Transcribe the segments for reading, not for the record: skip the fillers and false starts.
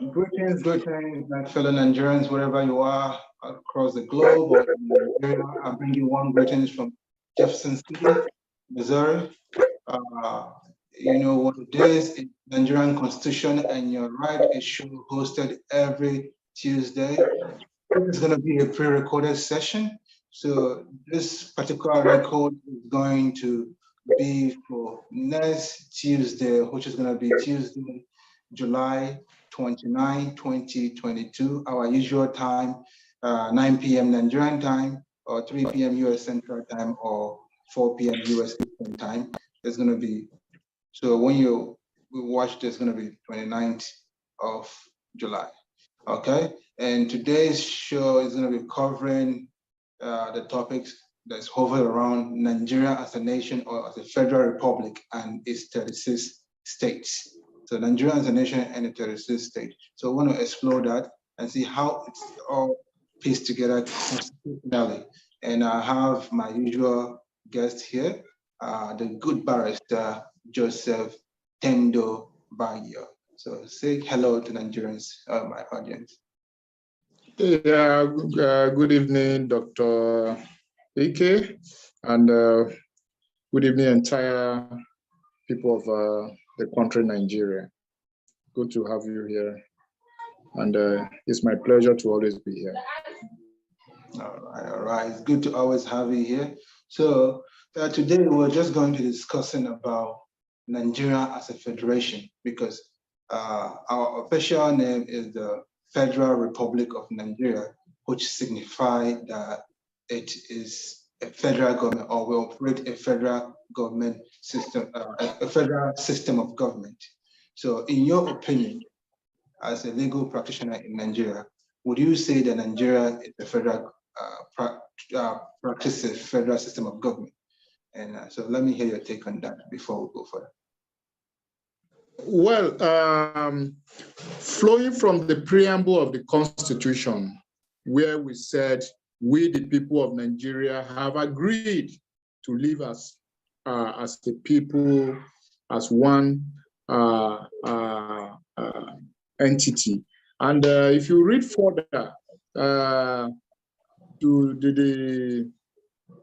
Greetings, my fellow Nigerians, wherever you are across the globe or in Nigeria. I'm bringing one greetings from Jefferson City, Missouri. You know what it is, it's Nigerian Constitution, and you're right, it's show hosted every Tuesday. This is going to be a pre-recorded session. So this particular record is going to be for next Tuesday, which is going to be Tuesday, July 29, 2022, our usual time, 9 p.m. Nigerian time, or 3 p.m. US Central Time, or 4 p.m. US Eastern Time. It's going to be, so when you watch this, it's going to be 29th of July, okay? And today's show is going to be covering the topics that's hovered around Nigeria as a nation or as a federal republic and its 36 states. So Nigeria as a nation and the 36 states. So I want to explore that and see how it's all pieced together constitutionally. And I have my usual guest here, the good barrister, Joseph Tendo Bayo. So say hello to Nigerians, my audience. Yeah, good evening, Dr. Ike, and good evening, entire people of the country, Nigeria. Good to have you here, and it's my pleasure to always be here. All right. It's good to always have you here. So today we're just going to be discussing about Nigeria as a federation, because our official name is the Federal Republic of Nigeria, which signifies that it is a federal government, or we operate a federal government system, a federal system of government. So in your opinion, as a legal practitioner in Nigeria, would you say that Nigeria is a federal practices federal system of government? And so let me hear your take on that before we go further. Well, flowing from the preamble of the Constitution, where we said we, the people of Nigeria, have agreed to live as a people, as one entity. And if you read further to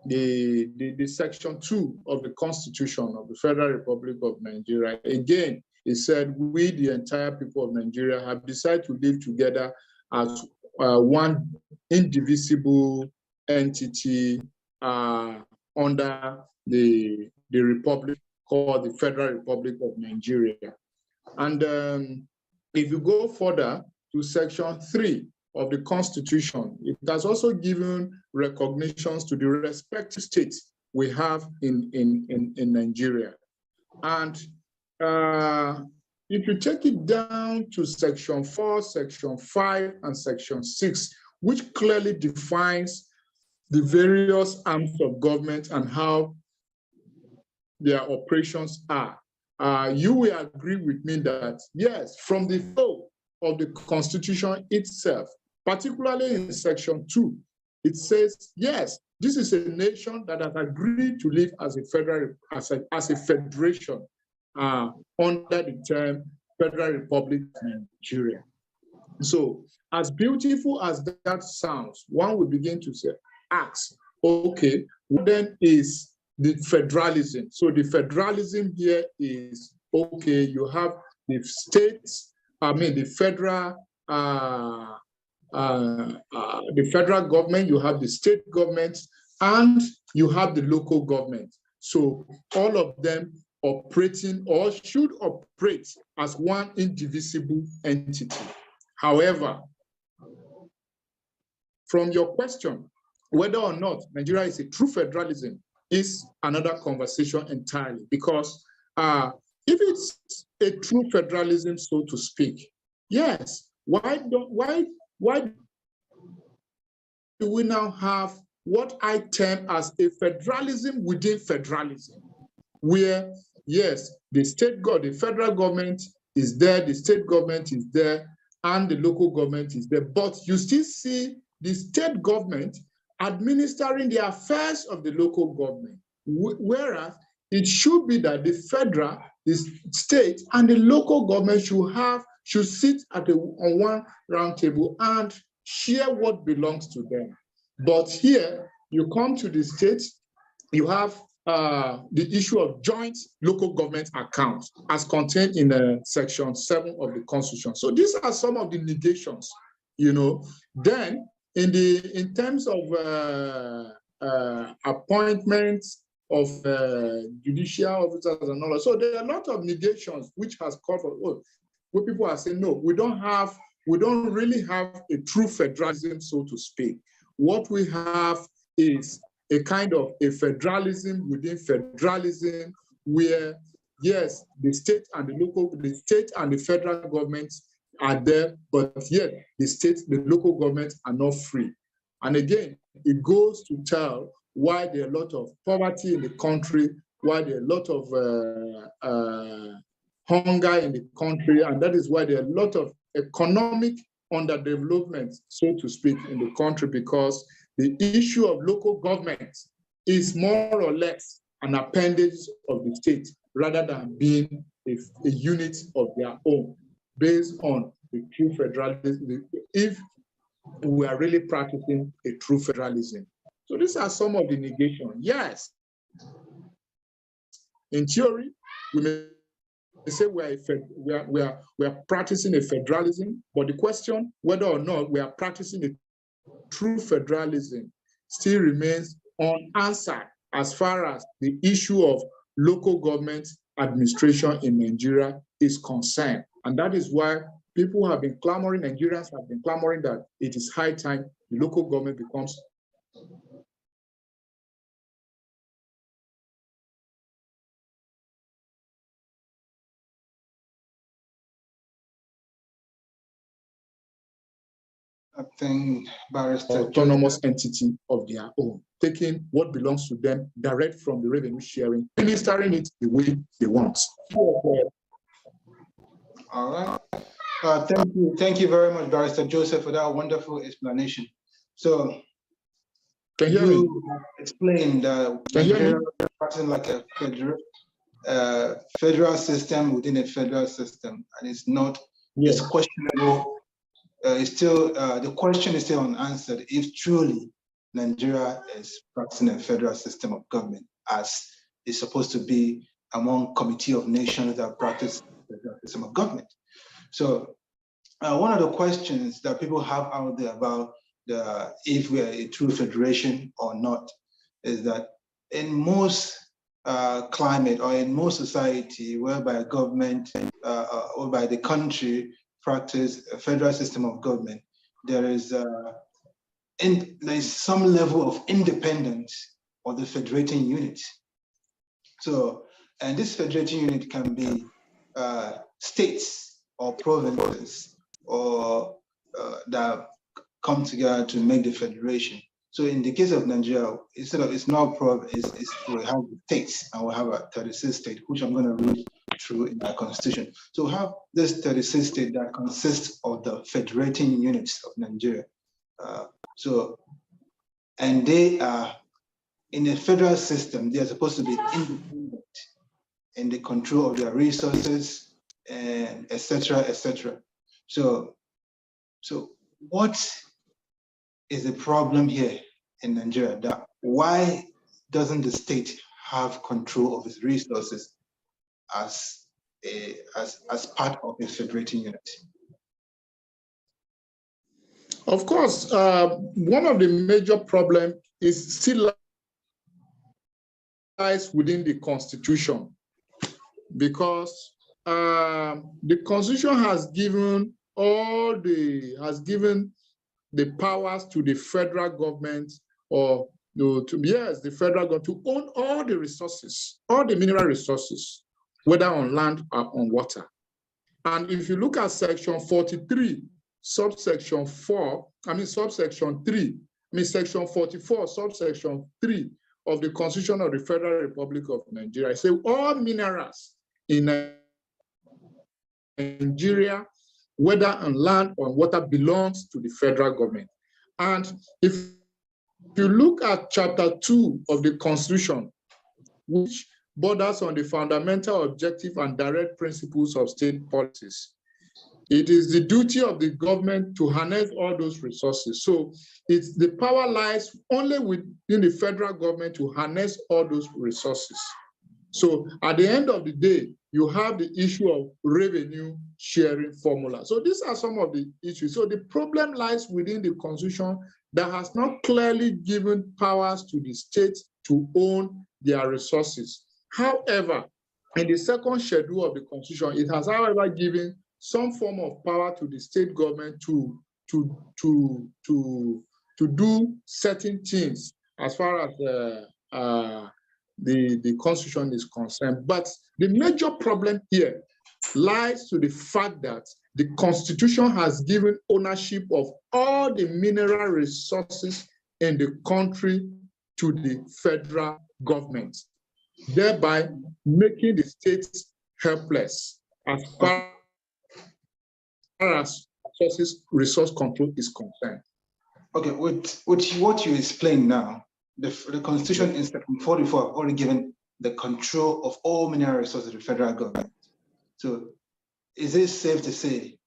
the section 2 of the Constitution of the Federal Republic of Nigeria, again, it said, we, the entire people of Nigeria, have decided to live together as one indivisible entity under the republic called the Federal Republic of Nigeria. And if you go further to section 3 of the Constitution, it has also given recognitions to the respective states we have in Nigeria. And if you take it down to section 4, section 5, and section 6, which clearly defines the various arms of government and how their operations are, you will agree with me that, yes, from the flow of the Constitution itself, particularly in section 2, it says, yes, this is a nation that has agreed to live as a federal, as a federation, under the term Federal Republic of Nigeria. So, as beautiful as that sounds, one will begin to say, ask, okay, what then is the federalism? So the federalism here is, okay, you have the states, the federal government, you have the state government, and you have the local government. So all of them operating or should operate as one indivisible entity. However, from your question, whether or not Nigeria is a true federalism is another conversation entirely, because if it's a true federalism, so to speak, yes, why do we now have what I term as a federalism within federalism, where, yes, the federal government is there, the state government is there, and the local government is there, but you still see the state government administering the affairs of the local government, whereas it should be that the federal, the state, and the local government should sit on one round table and share what belongs to them. But here, you come to the states, you have the issue of joint local government accounts as contained in Section 7 of the Constitution. So these are some of the negations, you know. Then, in terms of appointments of judicial officers and all that, so there are a lot of negations which has called for, where people are saying, no, we don't really have a true federalism, so to speak. What we have is a kind of a federalism within federalism, where, yes, the state and the federal governments are there, but yet the local governments are not free. And again, it goes to tell why there are a lot of poverty in the country, why there are a lot of hunger in the country, and that is why there are a lot of economic underdevelopment, so to speak, in the country, because the issue of local government is more or less an appendage of the state rather than being a unit of their own, based on the true federalism, if we are really practicing a true federalism. So these are some of the negations. Yes, in theory, we may say we are practicing a federalism, but the question whether or not we are practicing a true federalism still remains unanswered as far as the issue of local government administration in Nigeria is concerned. And that is why people have been clamoring, Nigerians have been clamoring, that it is high time the local government becomes I think Barrister autonomous entity of their own, taking what belongs to them direct from the revenue sharing, administering it the way they want. All right. Thank you very much, Barrister Joseph, for that wonderful explanation. So, can you explain that Nigeria is practicing like a federal system within a federal system, and it's not. Yes. It's questionable. It's still the question is still unanswered if truly Nigeria is practicing a federal system of government, as is supposed to be among Committee of Nations that practice the federal system of government. So one of the questions that people have out there about if we are a true federation or not is that in most climate or in most society whereby government or by the country practice a federal system of government, there is some level of independence of the federating unit. So, and this federating unit can be states or provinces or that come together to make the federation. So in the case of Nigeria, it's not province, we have states, and we have a 36 state, which I'm going to read through in our constitution. So we have this 36 state that consists of the federating units of Nigeria. And they are in a federal system, they are supposed to be independent in the control of their resources, and et cetera, et cetera. So what is the problem here in Nigeria? That why doesn't the state have control of its resources as part of a federating unit? Of course, one of the major problems is still lies within the Constitution, because the Constitution has given the powers to the federal government, or the federal government, to own all the resources, all the mineral resources, whether on land or on water. And if you look at section 43, section 44, subsection 3 of the Constitution of the Federal Republic of Nigeria, it says all minerals in Nigeria, whether on land or water, belongs to the federal government. And if you look at chapter 2 of the Constitution, which borders on the fundamental objective and direct principles of state policies, It is the duty of the government to harness all those resources. So it's the power lies only within the federal government to harness all those resources. So at the end of the day, you have the issue of revenue sharing formula. So these are some of the issues. So the problem lies within the Constitution that has not clearly given powers to the states to own their resources. However, in the second schedule of the Constitution, it has, however, given some form of power to the state government to do certain things as far as the Constitution is concerned. But the major problem here lies to the fact that the Constitution has given ownership of all the mineral resources in the country to the federal government, thereby making the states helpless as far as resource control is concerned. Okay, with what you explained now, the Constitution in Section 44 have already given the control of all mineral resources to the federal government. So is it safe to say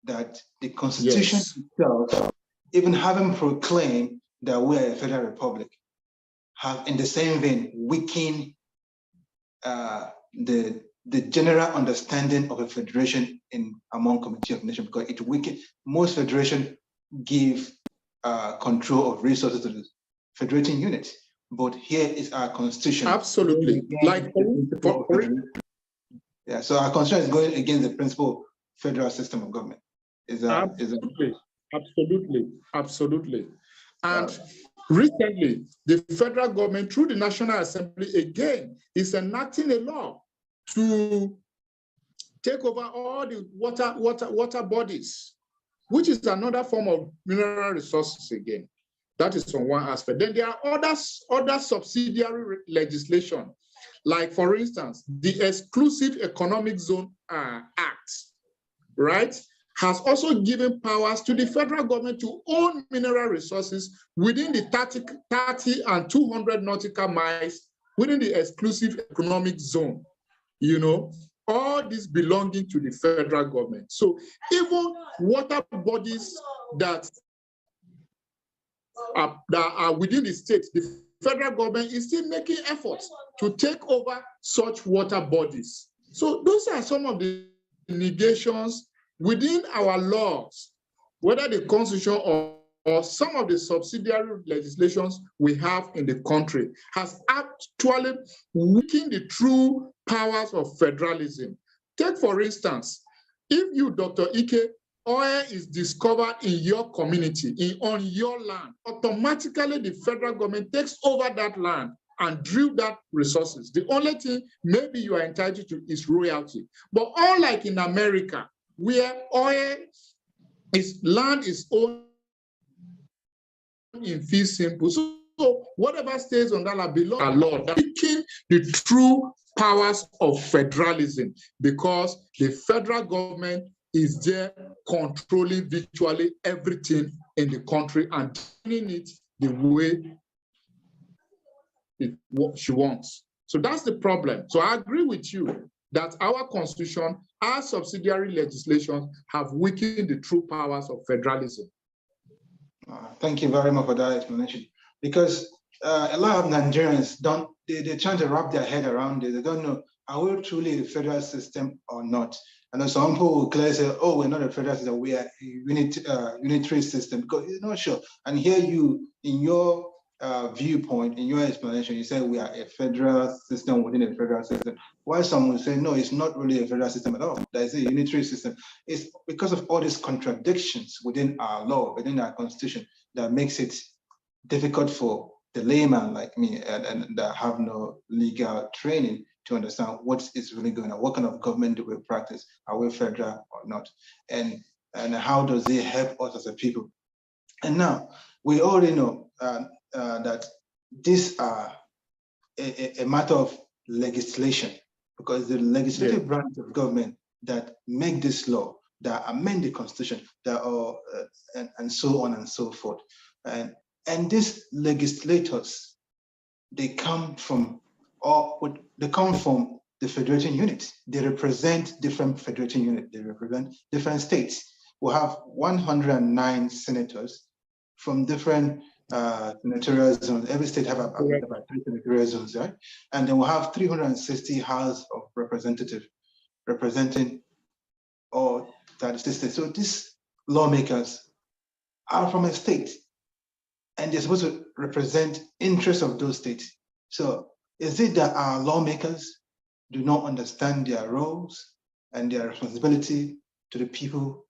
that the Constitution itself, even having proclaimed that we are a federal republic, have in the same vein weakened the general understanding of a federation among Community of Nations, because it weakened? Most federations give control of resources to the federating unit, but here is our Constitution. Absolutely. Yeah, so our Constitution is going against the principle of federal system of government. Absolutely. And recently, the federal government, through the National Assembly, again, is enacting a law to take over all the water bodies, which is another form of mineral resources again. That is on one aspect. Then there are other subsidiary legislation, like, for instance, the Exclusive Economic Zone Act, right, has also given powers to the federal government to own mineral resources within the 30 and 200 nautical miles within the Exclusive Economic Zone. You know, all this belonging to the federal government. So even water bodies that are within the state, the federal government is still making efforts to take over such water bodies. So those are some of the negations within our laws, whether the Constitution or some of the subsidiary legislations we have in the country, has actually weakened the true powers of federalism. Take, for instance, if you, Dr. Ike, oil is discovered in your community, on your land, automatically the federal government takes over that land and drill that resources. The only thing maybe you are entitled to is royalty. But unlike in America, where land is owned in fee simple, so whatever stays on that land belongs to the law, picking the true powers of federalism, because the federal government is there controlling virtually everything in the country and doing it the way she wants. So that's the problem. So I agree with you that our Constitution, our subsidiary legislation have weakened the true powers of federalism. Thank you very much for that explanation. Because a lot of Nigerians they're trying to wrap their head around it. They don't know, are we truly a federal system or not? And then some people will clearly say, oh, we're not a federal system, we are a unitary system, because you're not sure. And here you, in your viewpoint, in your explanation, you say we are a federal system within a federal system. While some will say, no, it's not really a federal system at all. That is a unitary system. It's because of all these contradictions within our law, within our Constitution, that makes it difficult for the layman like me and that have no legal training to understand what is really going on. What kind of government do we practice? Are we federal or not? And how does it help us as a people? And now we already know that these are a matter of legislation, because the legislative branch of government that make this law, that amend the Constitution, that are and so on and so forth. And these legislators, they come from the federating unit. They represent different federating units. They represent different states. We'll have 109 senators from different senatorial zones. Every state have about 3 senatorial zones, right? And then we'll have 360 House of Representatives representing all that states. So these lawmakers are from a state, and they're supposed to represent interests of those states. So is it that our lawmakers do not understand their roles and their responsibility to the people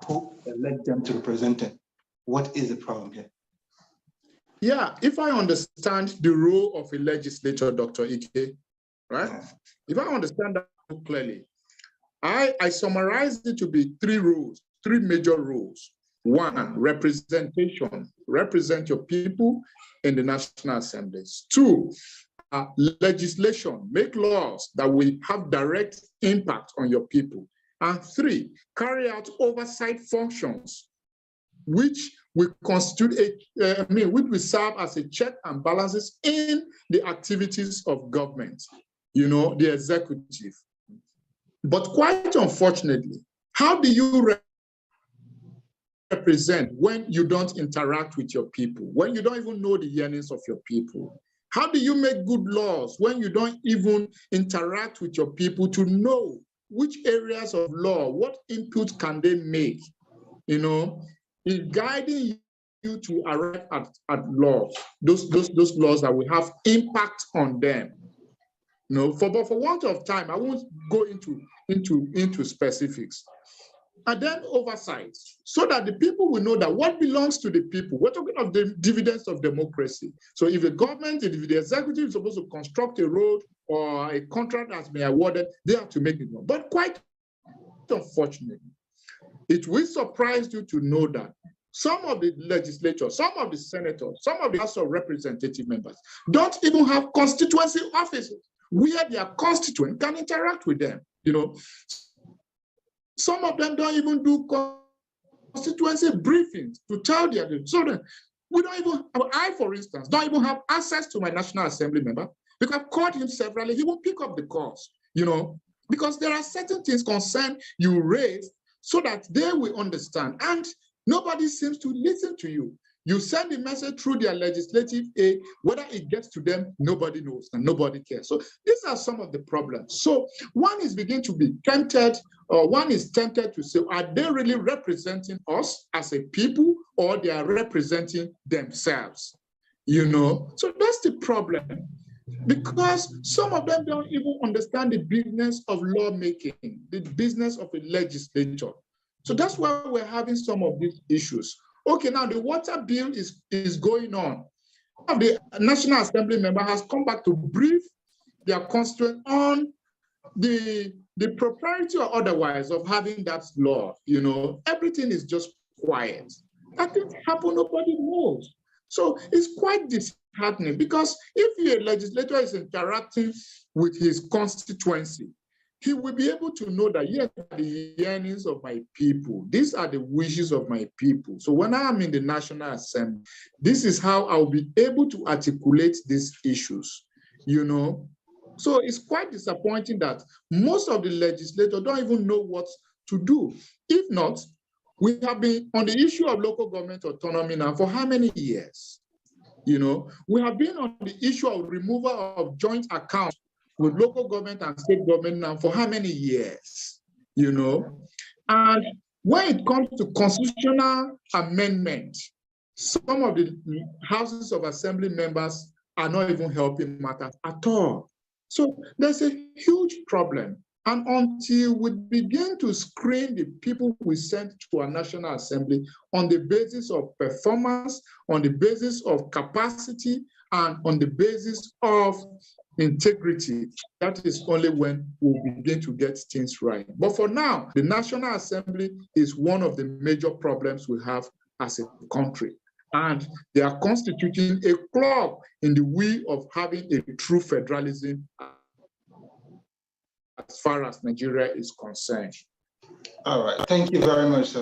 who elect them to represent them? What is the problem here? Yeah, if I understand the role of a legislator, Dr. Ike, right? Yeah. If I understand that clearly, I summarize it to be 3 roles, 3 major roles. 1, representation, represent your people in the National Assemblies. 2, legislation, make laws that will have direct impact on your people. And 3, carry out oversight functions, which will constitute which will serve as a check and balances in the activities of government, the executive. But quite unfortunately, how do you represent when you don't interact with your people, when you don't even know the yearnings of your people? How do you make good laws when you don't even interact with your people to know which areas of law, what input can they make, in guiding you to arrive at laws, those laws that will have impact on them? For want of time, I won't go into specifics. And then oversight, so that the people will know that what belongs to the people. We're talking of the dividends of democracy. So if the government, if the executive is supposed to construct a road or a contract has been awarded, they have to make it known. But quite unfortunately, it will surprise you to know that some of the legislators, some of the senators, some of the House of Representative members don't even have constituency offices where their constituent can interact with them. Some of them don't even do constituency briefings to tell their children. We don't even, I, for instance, don't even have access to my National Assembly member because I've called him severally. He won't pick up the calls, because there are certain things concern you raise so that they will understand. And nobody seems to listen to you. You send a message through their legislative aid, whether it gets to them, nobody knows and nobody cares. So these are some of the problems. So one is beginning to be tempted, or one is tempted to say, are they really representing us as a people, or they are representing themselves? So that's the problem. Because some of them don't even understand the business of lawmaking, the business of a legislature. So that's why we're having some of these issues. Okay, now the water bill is going on. The National Assembly member has come back to brief their constituent on the propriety or otherwise of having that law. Everything is just quiet. That thing happen, nobody knows. So it's quite disheartening, because if a legislator is interacting with his constituency, he will be able to know that, yes, the yearnings of my people, these are the wishes of my people. So when I am in the National Assembly, this is how I'll be able to articulate these issues, So it's quite disappointing that most of the legislators don't even know what to do. If not, we have been on the issue of local government autonomy now for how many years? We have been on the issue of removal of joint accounts with local government and state government now for how many years? And when it comes to constitutional amendment, some of the houses of assembly members are not even helping matters at all. So there's a huge problem. And until we begin to screen the people we send to our National Assembly on the basis of performance, on the basis of capacity, and on the basis of integrity, that is only when we'll begin to get things right. But for now, the National Assembly is one of the major problems we have as a country. And they are constituting a club in the way of having a true federalism as far as Nigeria is concerned. All right, thank you very much,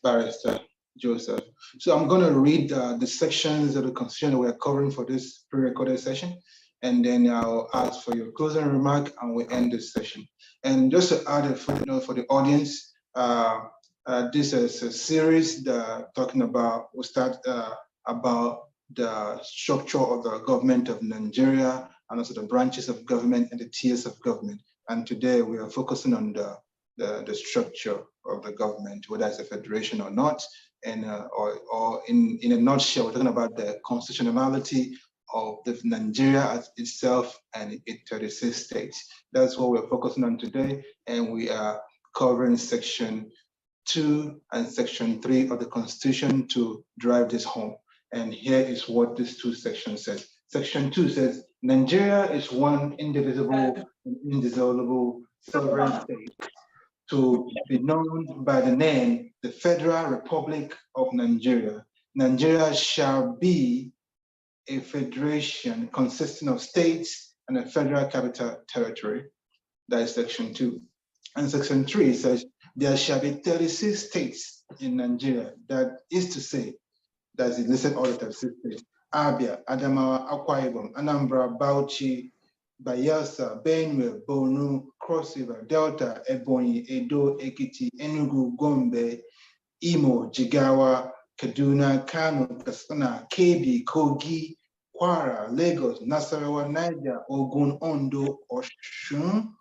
Barrister Joseph. So I'm going to read the sections of the Constitution that we're covering for this pre-recorded session, and then I'll ask for your closing remark, and we end this session. And just to add a footnote for the audience, this is a series that talking about, we'll start about the structure of the government of Nigeria, and also the branches of government and the tiers of government. And today we are focusing on the structure of the government, whether it's a federation or not. And or in a nutshell, we're talking about the constitutionality of the Nigeria as itself and its 36 states. That's what we're focusing on today. And we are covering section 2 and section 3 of the Constitution to drive this home. And here is what these two sections says. Section 2 says, Nigeria is one indivisible and indissoluble sovereign state to be known by the name, the Federal Republic of Nigeria. Nigeria shall be a federation consisting of states and a federal capital territory. That is section 2. And section 3 says, there shall be 36 states in Nigeria. That is to say, that's the listed order of 36 states. Abia, Adamawa, Akwa Ibom, Anambra, Bauchi, Bayelsa, Benue, Borno, Cross River, Delta, Ebonyi, Edo, Ekiti, Enugu, Gombe, Imo, Jigawa, Kaduna, Kano, Katsina, Kebbi, Kogi, Kwara, Lagos, Nasarawa, Niger, Ogun, Ondo, Osun,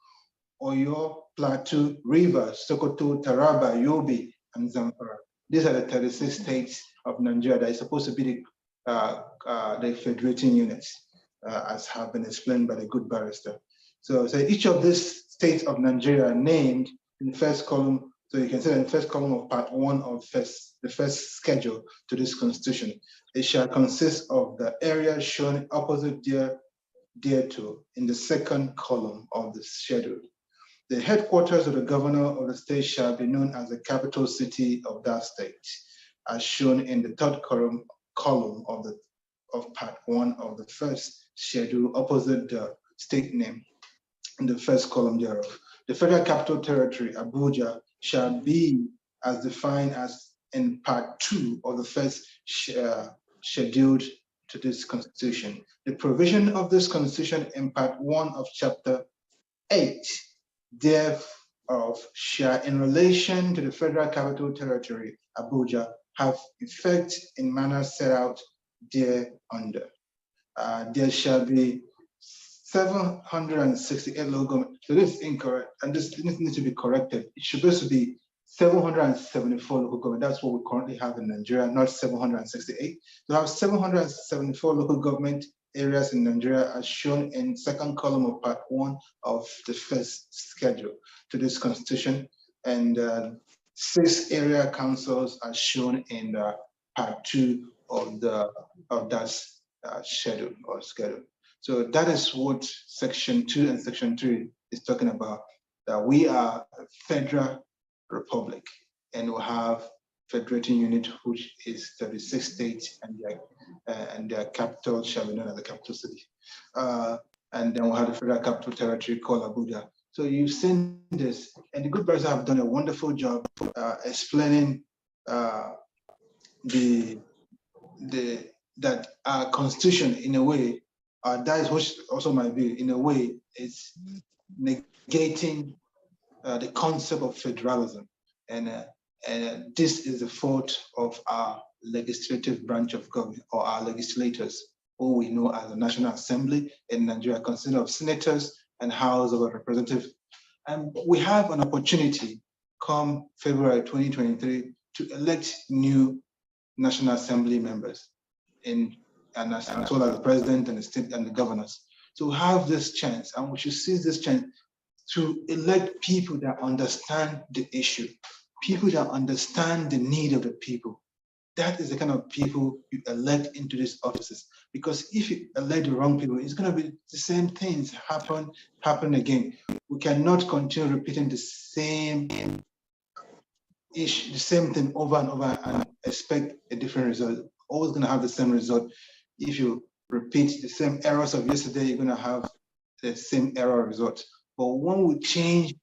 Oyo, Plateau, Rivers, Sokoto, Taraba, Yobe, and Zamfara. These are the 36 states of Nigeria that is supposed to be the federating units, as have been explained by the good barrister. So each of these states of Nigeria are named in the first column. So you can see in the first column of part 1 of the first schedule to this constitution. It shall consist of the area shown opposite thereto in the second column of the schedule. The headquarters of the governor of the state shall be known as the capital city of that state, as shown in the third column of part 1 of the first schedule opposite the state name in the first column thereof. The federal capital territory, Abuja, shall be as defined as in part 2 of the first scheduled to this constitution. The provision of this constitution in part 1 of chapter 8 thereof shall, in relation to the federal capital territory, Abuja, have effect in manner set out thereunder. There shall be 768 local government. So this is incorrect, and this needs to be corrected. It should supposed to be 774 local government. That's what we currently have in Nigeria, not 768. We have 774 local government areas in Nigeria as shown in second column of part 1 of the first schedule to this constitution, and 6 area councils are shown in part 2 of that schedule or schedule. So that is what section 2 and section 3 is talking about, that we are a federal republic and we have federating unit, which is 36 states, and their capital shall be known as the capital city. And then we have the federal capital territory called Abuja. So you've seen this, and the good brothers have done a wonderful job explaining that our constitution, in a way, that is what also my view, in a way, is negating the concept of federalism. And this is the fault of our legislative branch of government, or our legislators, who we know as the National Assembly in Nigeria, consisting of senators and House of Representatives. And we have an opportunity come February 2023 to elect new National Assembly members, and as well as the president and the state and the governors. So we have this chance, and we should seize this chance to elect people that understand the issue, people that understand the need of the people. That is the kind of people you elect into these offices. Because if you elect the wrong people, it's going to be the same things happen again. We cannot continue repeating the same issue, the same thing over and over and expect a different result. Always going to have the same result. If you repeat the same errors of yesterday, you're going to have the same error result. But when we change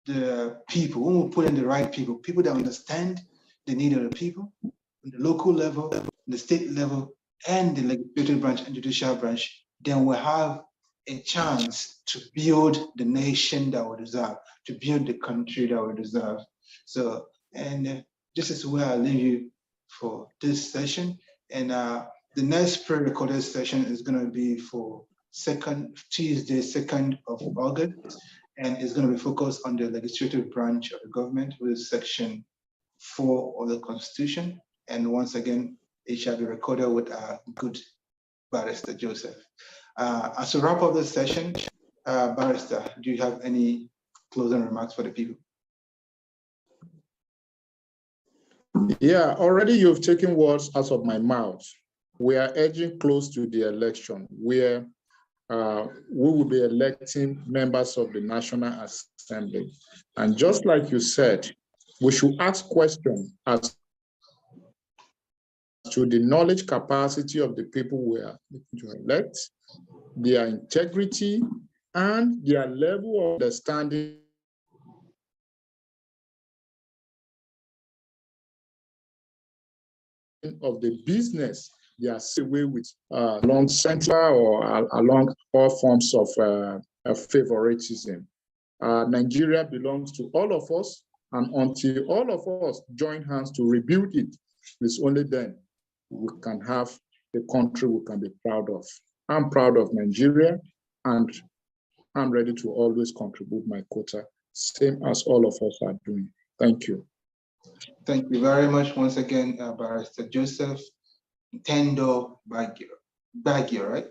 the people, when we put in the right people, people that understand the need of the people, on the local level, the state level, and the legislative branch and judicial branch, then we'll have a chance to build the nation that we deserve, to build the country that we deserve. So, and this is where I leave you for this session. And the next pre-recorded session is going to be for Tuesday, 2nd of August, and it's going to be focused on the legislative branch of the government with Section 4 of the Constitution. And once again, it shall be recorded with our good Barrister Joseph. As a wrap up this session, Barrister, do you have any closing remarks for the people? Yeah, already you've taken words out of my mouth. We are edging close to the election where we will be electing members of the National Assembly. And just like you said, we should ask questions as to the knowledge capacity of the people we are looking to elect, their integrity, and their level of understanding of the business they are away with along central or along all forms of favoritism. Nigeria belongs to all of us, and until all of us join hands to rebuild it, it's only then we can have a country we can be proud of. I'm proud of Nigeria, and I'm ready to always contribute my quota, same as all of us are doing. Thank you. Thank you very much once again, Barrister Joseph Tendo Baggio, right?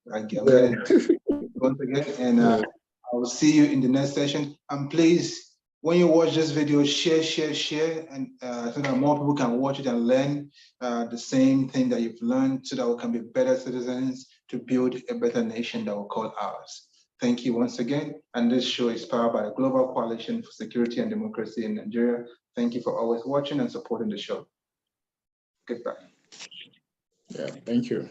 Baggio. Yeah. Once again, and I will see you in the next session. And please, when you watch this video, share, and so that more people can watch it and learn the same thing that you've learned, so that we can be better citizens to build a better nation that we'll call ours. Thank you once again. And this show is powered by the Global Coalition for Security and Democracy in Nigeria. Thank you for always watching and supporting the show. Goodbye. Yeah, thank you.